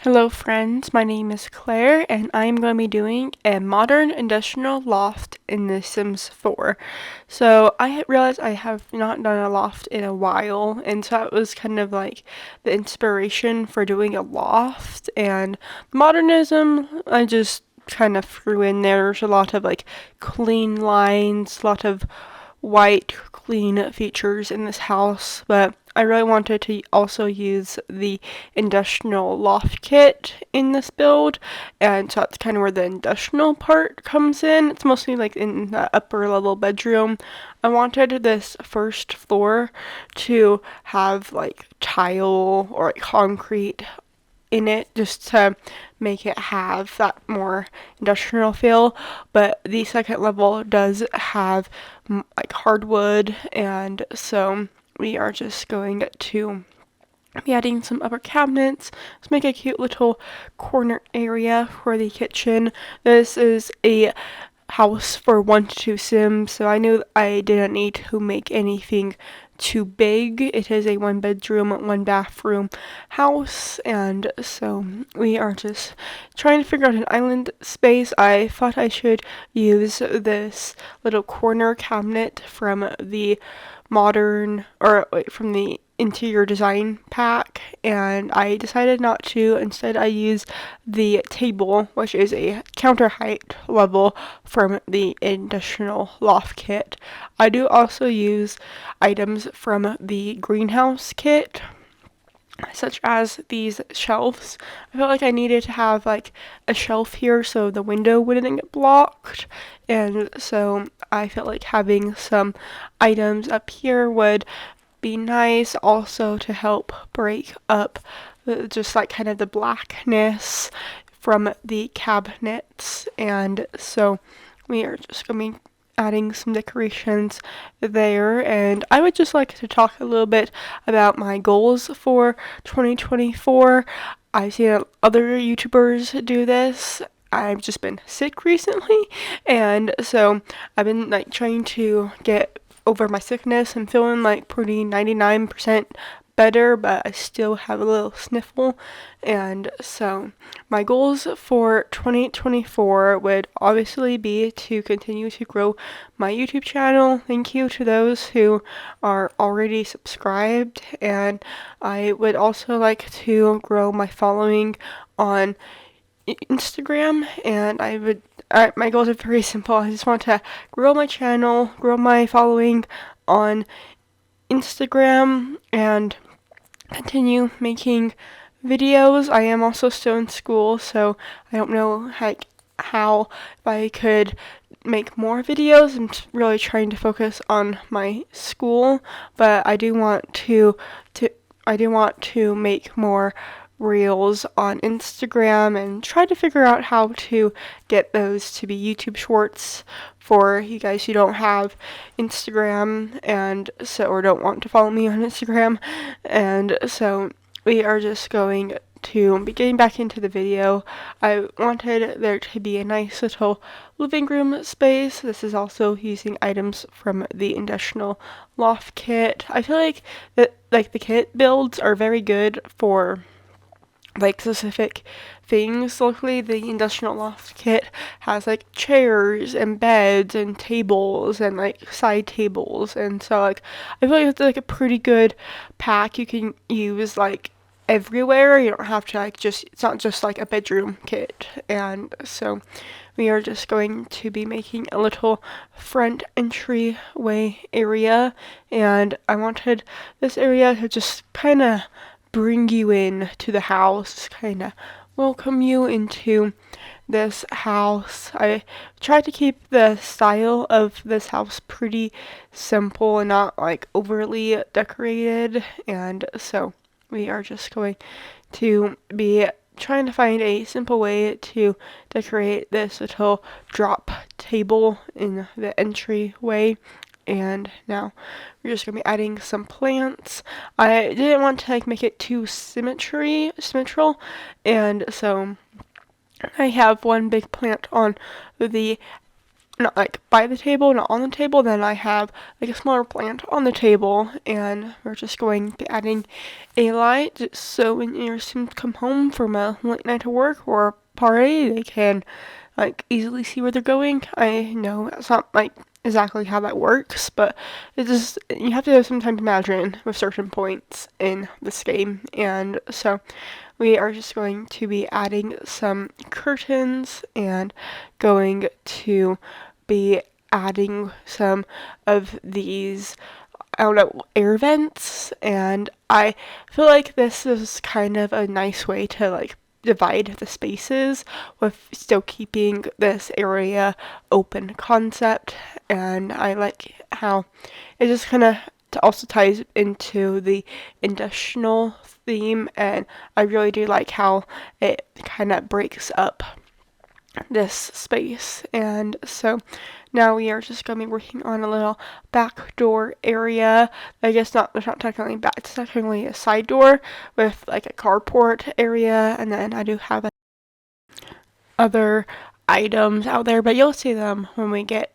Hello friends, my name is Claire and I'm going to be doing a modern industrial loft in The Sims 4. So I realized I have not done a loft in a while, and so that was kind of like the inspiration for doing a loft. And modernism, I just kind of threw in there. There's a lot of like clean lines, a lot of white clean features in this house, but I really wanted to also use the industrial loft kit in this build, and so that's kind of where the industrial part comes in. It's mostly like in the upper level bedroom. I wanted this first floor to have like tile or like concrete in it just to make it have that more industrial feel, but the second level does have like hardwood, and so we are just going to be adding some upper cabinets to make a cute little corner area for the kitchen. This is a house for 1 to 2 Sims, so I knew I didn't need to make anything too big. It is a 1 bedroom, 1 bathroom house, and so we are just trying to figure out an island space. I thought I should use this little corner cabinet from the from the interior design pack, and I decided not to. Instead, I used the table, which is a counter height level from the industrial loft kit. I do also use items from the greenhouse kit, such as these shelves. I felt like I needed to have like a shelf here so the window wouldn't get blocked, and so I felt like having some items up here would be nice also to help break up just like kind of the blackness from the cabinets. And so we are just going to be adding some decorations there, and I would just like to talk a little bit about my goals for 2024. I've seen other YouTubers do this. I've just been sick recently, and so I've been like trying to get over my sickness and feeling like pretty 99% better, but I still have a little sniffle. And so my goals for 2024 would obviously be to continue to grow my YouTube channel. Thank you to those who are already subscribed, and I would also like to grow my following on Instagram, and my goals are very simple. I just want to grow my channel, grow my following on Instagram, and continue making videos. I am also still in school, so I don't know like how if I could make more videos. I'm really trying to focus on my school, but I do want to make more reels on Instagram and try to figure out how to get those to be YouTube shorts for you guys who don't have Instagram and so or don't want to follow me on Instagram. And so we are just going to be getting back into the video. I wanted there to be a nice little living room space. This is also using items from the industrial loft kit. I feel like the kit builds are very good for like specific things. Luckily, the industrial loft kit has like chairs and beds and tables and like side tables, and so like I feel like it's like a pretty good pack you can use like everywhere. You don't have to like just, it's not just like a bedroom kit. And so we are just going to be making a little front entryway area, and I wanted this area to just kind of bring you in to the house, kind of welcome you into this house. I tried to keep the style of this house pretty simple and not like overly decorated, and so we are just going to be trying to find a simple way to decorate this little drop table in the entryway. And now we're just gonna be adding some plants. I didn't want to like make it too symmetrical, and so I have one big plant on the not like by the table, not on the table. Then I have like a smaller plant on the table, and we're just going to be adding a light just so when your Sims come home from a late night of work or a party, they can like easily see where they're going. I know it's not like exactly how that works, but it just you have to sometimes imagine with certain points in this game, and so we are just going to be adding some curtains and going to be adding some of these, I don't know, air vents, and I feel like this is kind of a nice way to like divide the spaces with still keeping this area open concept, and I like how it just kind of also ties into the industrial theme, and I really do like how it kind of breaks up this space. And so now we are just going to be working on a little back door area. I guess it's not technically back, it's technically a side door with like a carport area, and then I do have other items out there, but you'll see them when we get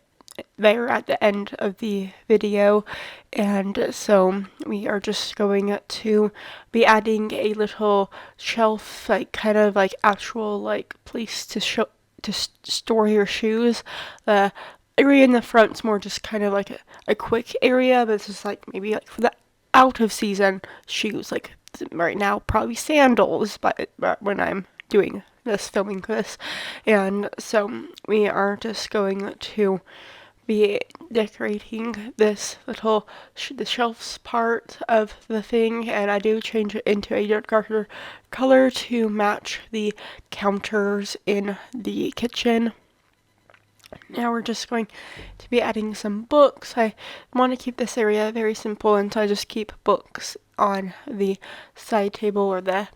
there at the end of the video. And so we are just going to be adding a little shelf, like kind of like actual like place to show to store your shoes. The area in the front's more just kind of like a quick area, but it's just like maybe like for the out of season shoes, like right now probably sandals, but when I'm doing this, filming this. And so we are just going to be decorating this little the shelves part of the thing, and I do change it into a darker color to match the counters in the kitchen. Now we're just going to be adding some books. I want to keep this area very simple, and so I just keep books on the side table or the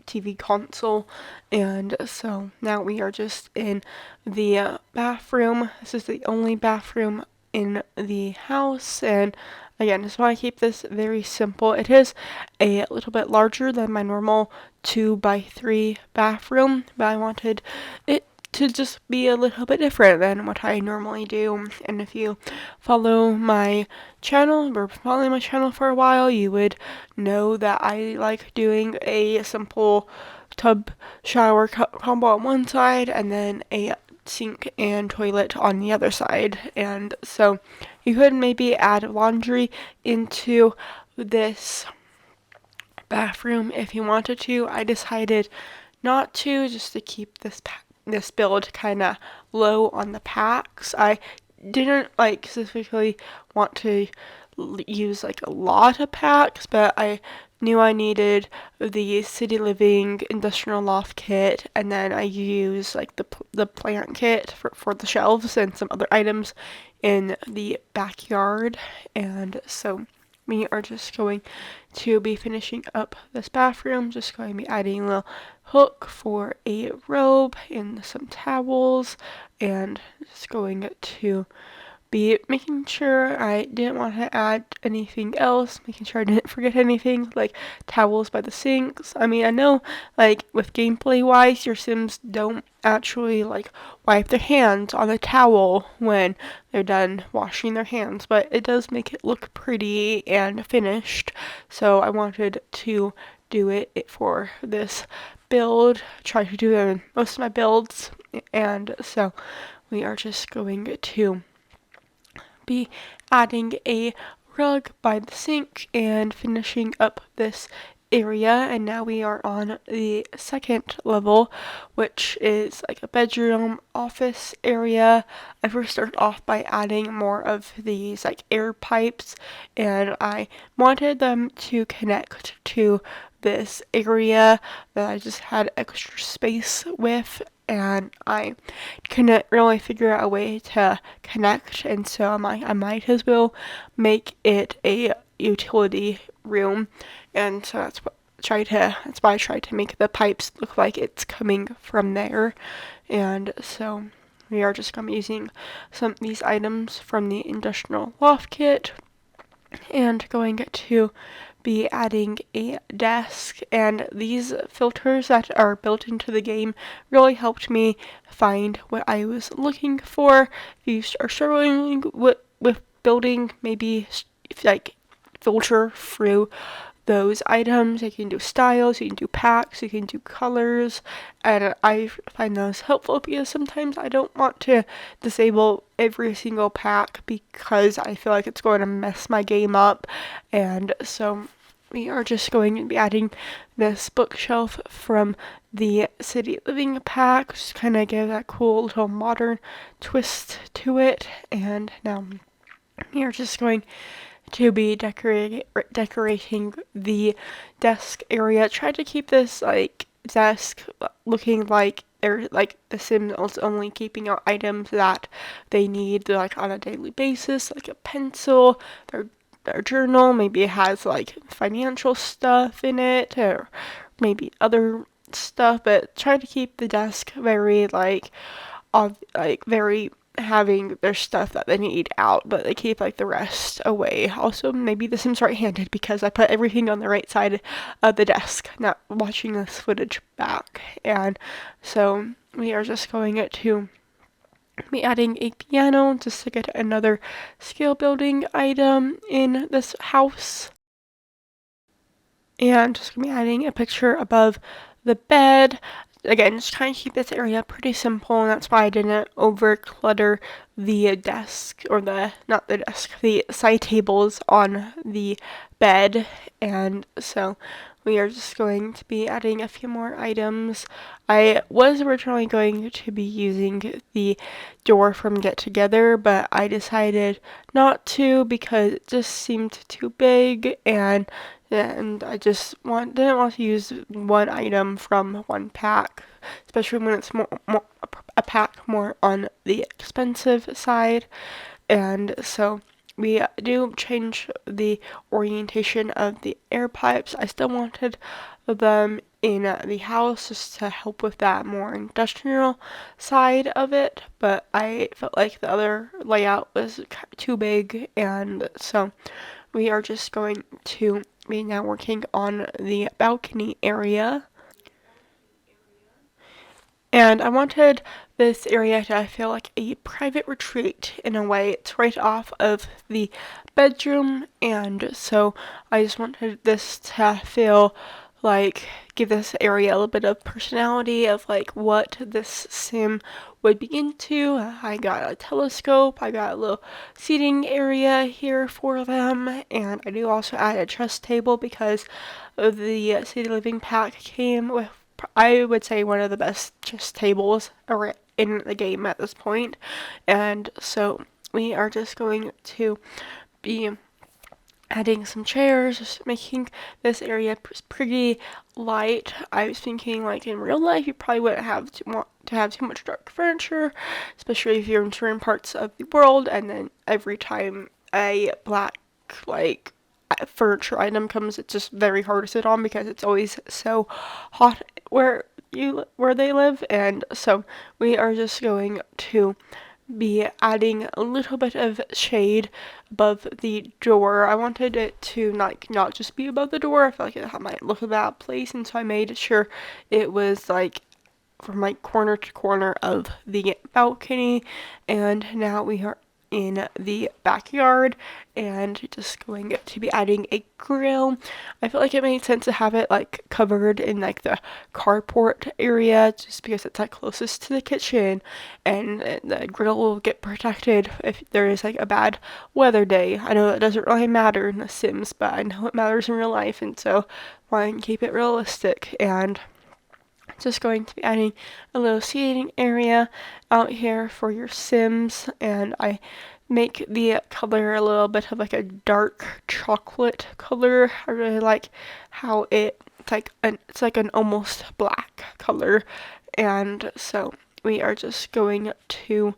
TV console. And so now we are just in the bathroom. This is the only bathroom in the house, and again, just want to keep this very simple. It is a little bit larger than my normal 2x3 bathroom, but I wanted it to just be a little bit different than what I normally do. And if you follow my channel or following my channel for a while, you would know that I like doing a simple tub shower combo on one side and then a sink and toilet on the other side. And so you could maybe add laundry into this bathroom if you wanted to. I decided not to, just to keep this build kind of low on the packs. I didn't like specifically want to use like a lot of packs, but I knew I needed the City Living Industrial Loft kit, and then I used like the plant kit for the shelves and some other items in the backyard. And so we are just going to be finishing up this bathroom, just going to be adding a little hook for a robe and some towels, and just going to be making sure I didn't want to add anything else, making sure I didn't forget anything, like towels by the sinks. I mean, I know, like, with gameplay wise, your Sims don't actually, like, wipe their hands on a towel when they're done washing their hands, but it does make it look pretty and finished, so I wanted to do it for this build, try to do it in most of my builds, and so we are just going to be adding a rug by the sink and finishing up this area. And now we are on the second level, which is like a bedroom office area. I first started off by adding more of these like air pipes, and I wanted them to connect to this area that I just had extra space with, and I couldn't really figure out a way to connect, and so I might as well make it a utility room, and so that's why I tried to make the pipes look like it's coming from there. And so we are just going to be using some of these items from the industrial loft kit and going to be adding a desk, and these filters that are built into the game really helped me find what I was looking for. If you are struggling with building, maybe like filter through those items. You can do styles, you can do packs, you can do colors, and I find those helpful because sometimes I don't want to disable every single pack because I feel like it's going to mess my game up, and so we are just going to be adding this bookshelf from the City Living pack, just kind of give that cool little modern twist to it, and now we are just going to be decorating the desk area. Try to keep this like desk looking like they're like the Sims only keeping out items that they need like on a daily basis, like a pencil, their journal. Maybe it has like financial stuff in it or maybe other stuff, but try to keep the desk very very having their stuff that they need out, but they keep like the rest away. Also, maybe the Sims right-handed because I put everything on the right side of the desk, not watching this footage back. And so we are just going to be adding a piano just to get another skill building item in this house. And just gonna be adding a picture above the bed. Again, just trying to keep this area pretty simple, and that's why I didn't over clutter the desk, or not the desk, the side tables on the bed. And so we are just going to be adding a few more items. I was originally going to be using the door from Get Together, but I decided not to because it just seemed too big, and I just didn't want to use one item from one pack, especially when it's a pack more on the expensive side. And so we do change the orientation of the air pipes. I still wanted them in the house just to help with that more industrial side of it, but I felt like the other layout was too big, and so we are just going to be now working on the balcony area. And I wanted this area to feel like a private retreat in a way. It's right off of the bedroom, and so I just wanted this to feel like give this area a little bit of personality of like what this sim would be into. I got a telescope, I got a little seating area here for them, and I do also add a chess table because of the City Living pack came with, I would say, one of the best chess tables in the game at this point. And so we are just going to be adding some chairs, just making this area pretty light. I was thinking like in real life you probably wouldn't want to have too much dark furniture, especially if you're in certain parts of the world, and then every time a black like furniture item comes, it's just very hard to sit on because it's always so hot where they live. And so we are just going to be adding a little bit of shade above the door. I wanted it to not just be above the door. I felt like it might look a bad place, and so I made sure it was like from like corner to corner of the balcony. And now we are in the backyard and just going to be adding a grill. I feel like it made sense to have it like covered in like the carport area just because it's like closest to the kitchen, and the grill will get protected if there is like a bad weather day. I know that doesn't really matter in The Sims, but I know it matters in real life, and so want to keep it realistic. And just going to be adding a little seating area out here for your Sims, and I make the color a little bit of like a dark chocolate color. I really like how it's like an almost black color, and so we are just going to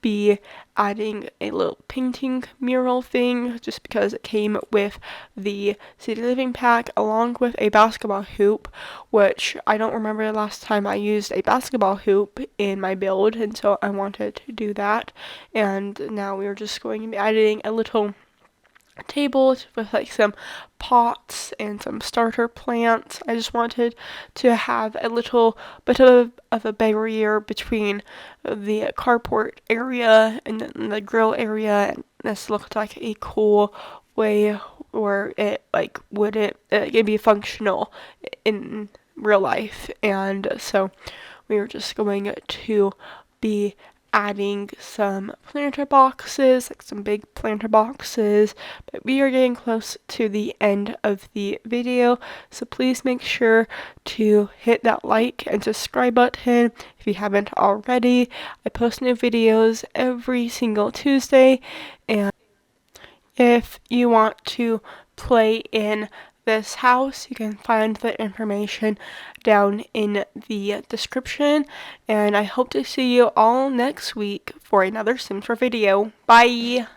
be adding a little painting mural thing just because it came with the City Living pack along with a basketball hoop, which I don't remember the last time I used a basketball hoop in my build, and so I wanted to do that. And now we're just going to be adding a little tables with like some pots and some starter plants. I just wanted to have a little bit of a barrier between the carport area and then the grill area, and this looked like a cool way where it like would it be functional in real life. And so we were just going to be adding some planter boxes, like some big planter boxes, but we are getting close to the end of the video, so please make sure to hit that like and subscribe button if you haven't already. I post new videos every single Tuesday, and if you want to play in this house, you can find the information down in the description. And I hope to see you all next week for another Sims 4 video. Bye!